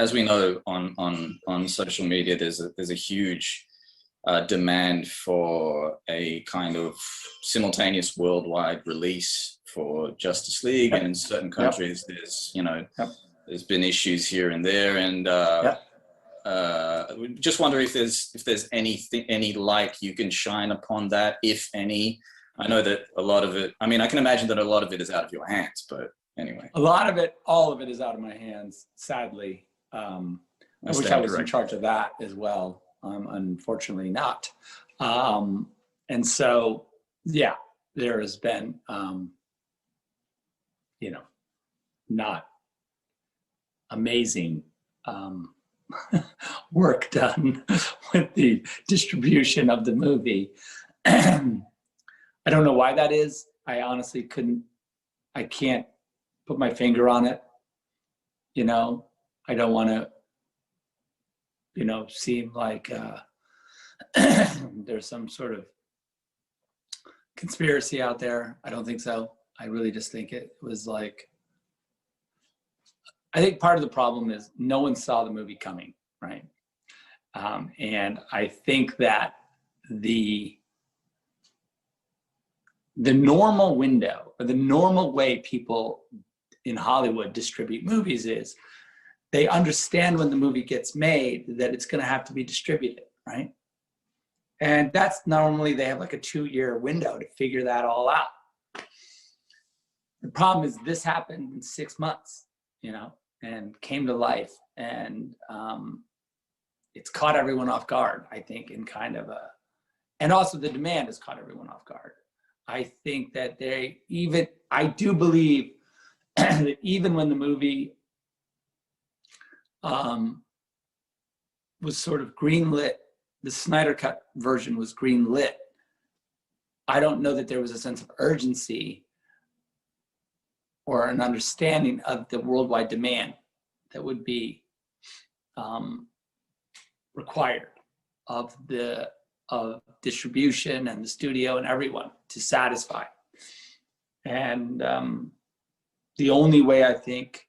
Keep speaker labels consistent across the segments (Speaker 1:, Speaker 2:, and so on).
Speaker 1: as we know on social media, there's a huge demand for a kind of simultaneous worldwide release for Justice League, and in certain countries, there's there's been issues here and there, and just wonder if there's any light you can shine upon that, if any. I know that a lot of it, I mean, I can imagine that a lot of it is out of your hands, but anyway.
Speaker 2: A lot of it, all of it is out of my hands, sadly. I wish I was in charge of that as well. Unfortunately not. And so, yeah, there has been, not amazing work done with the distribution of the movie. I don't know why that is. I honestly I can't put my finger on it. I don't want to, seem like there's some sort of conspiracy out there. I don't think so. I really just think it was like, I think part of the problem is no one saw the movie coming, right? And I think that the normal window, or the normal way people in Hollywood distribute movies is they understand when the movie gets made that it's going to have to be distributed, right? And that's normally, they have like a 2-year window to figure that all out. The problem is this happened in 6 months, and came to life, and it's caught everyone off guard, I think, in kind of and also the demand has caught everyone off guard. I think that I do believe that even when the movie was sort of greenlit, the Snyder Cut version was greenlit, I don't know that there was a sense of urgency or an understanding of the worldwide demand that would be required of distribution and the studio and everyone to satisfy. And the only way, I think,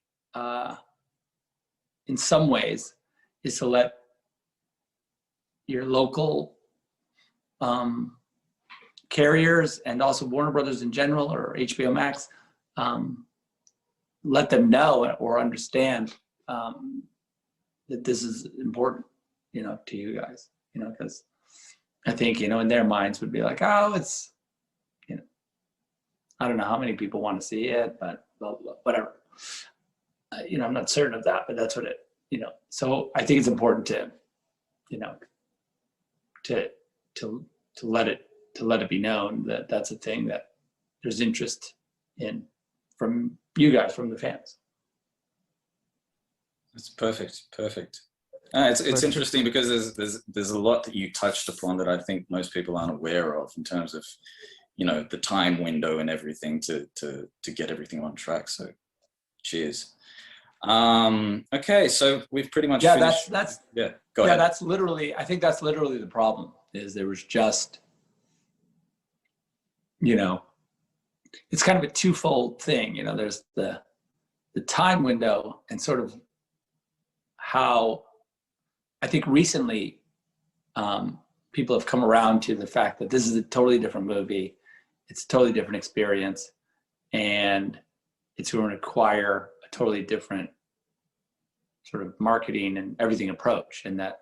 Speaker 2: in some ways, is to let your local carriers, and also Warner Brothers in general, or HBO Max, let them know or understand that this is important, to you guys, because I think, in their minds would be like, oh, it's, I don't know how many people want to see it, but whatever. I'm not certain of that, but that's what it, so I think it's important to, to let it be known that that's a thing that there's interest in from you guys, from the fans.
Speaker 1: That's perfect. It's interesting because there's a lot that you touched upon that I think most people aren't aware of in terms of, the time window and everything to get everything on track. So, cheers. Okay, so we've pretty much finished. Go ahead.
Speaker 2: That's literally, I think that's literally the problem, is there was just, it's kind of a twofold thing. There's the time window, and sort of how I think recently people have come around to the fact that this is a totally different movie. It's a totally different experience, and it's going to require a totally different sort of marketing and everything approach. And that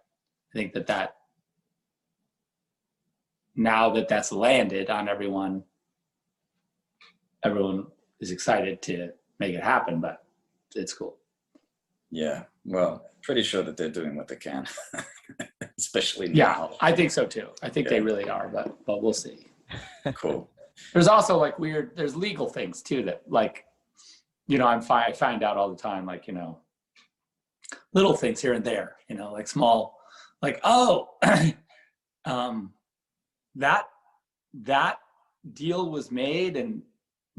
Speaker 2: I think that now that that's landed on everyone is excited to make it happen, but it's cool.
Speaker 1: Yeah, well, pretty sure that they're doing what they can, especially now.
Speaker 2: Yeah, I think so too. I think they really are, but we'll see.
Speaker 1: Cool.
Speaker 2: There's also like there's legal things too that, like, I find out all the time, like, little things here and there, like small, like, oh, that deal was made and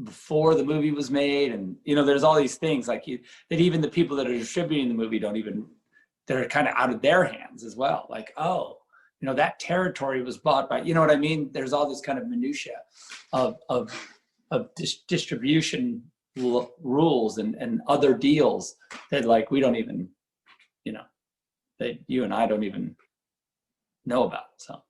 Speaker 2: before the movie was made, and there's all these things like that even the people that are distributing the movie they're kind of out of their hands as well. Like, oh, that territory was bought by, what I mean? There's all this kind of minutia of distribution rules and other deals that, like, we don't even you know, that you and I don't even know about. So